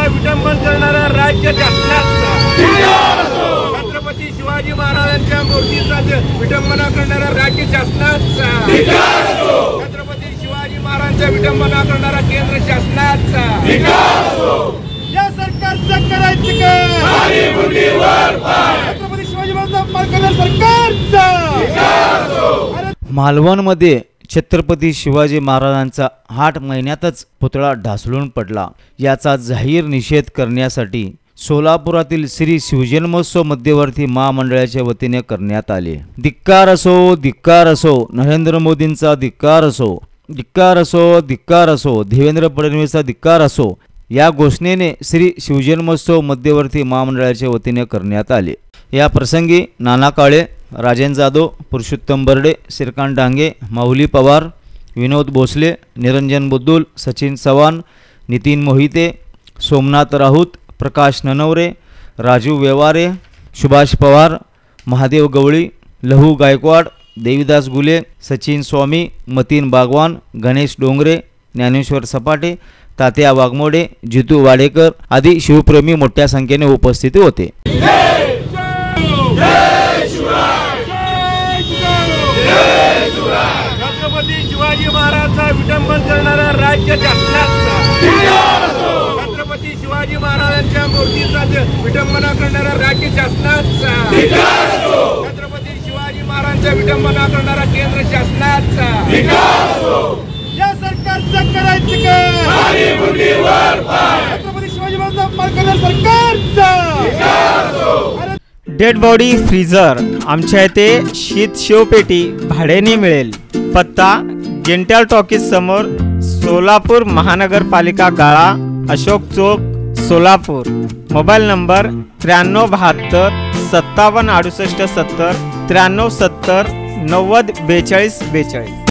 विटंबन करणारा राज्य शासनाचा, छत्रपती शिवाजी महाराजांच्या मूर्तीचा विटंबना करणारा राज्य शासनाचा, छत्रपती शिवाजी महाराजांच्या विटंबना करणारा केंद्र शासनाचा, या सरकारचं करायचं काय? छत्रपती शिवाजी महाराजांचा सरकारचा। मालवणमध्ये छत्रपती शिवाजी महाराजांचा 8 महिन्यातच पुतळा ढासळून पडला। याचा जाहीर निषेध करण्यासाठी सोलापुरातील श्री शिवजन्मोत्सव मध्यवर्ती महामंडळाच्या वतीने करण्यात आले। धिक्कार असो, धिक्कार असो, नरेंद्र मोदींचा धिक्कार असो, धिक्कार असो, धिक्कार असो, देवेंद्र फडणवीसचा धिक्कार असो, या घोषणेने श्री शिवजन्मोत्सव मध्यवर्ती महामंडळाच्या वतीने करण्यात आले। या प्रसंगी नाना काळे, राजेंद्र जाधव, पुरुषोत्तम बर्डे, श्रीकांत डांगे, माऊली पवार, विनोद भोसले, निरंजन बुद्दुल, सचिन चव्हाण, नितीन मोहिते, सोमनाथ राऊत, प्रकाश ननवरे, राजू व्यवहारे, सुभाष पवार, महादेव गवळी, लहू गायकवाड, देवीदास गुले, सचिन स्वामी, मतीन बागवान, गणेश डोंगरे, ज्ञानेश्वर सपाटे, तात्या वाघमोडे, जितू वाडेकर आदी शिवप्रेमी मोठ्या संख्येने उपस्थित होते। छत्रपती शिवाजी महाराजांचा विटंबन करणारा राज्य शासनाचा, छत्रपती शिवाजी महाराजांच्या मूर्तीचा विटंबना करणारा राज्य शासनाचा, छत्रपती शिवाजी महाराजांच्या विटंबना करणारा केंद्र शासनाचा, या सरकारचं करायचं काय? छत्रपती शिवाजी महाराजांचा सरकारचा। डेड बॉडी फ्रीजर आमच्या इथे शीत शिवपेटी भाड्याने मिळेल। पत्ता गेंट्याल टॉकीज समोर, सोलापूर महानगरपालिका गाळा, अशोक चौक, सोलापूर। Mobile number 9372 57 68 70 93 70 90 42 42।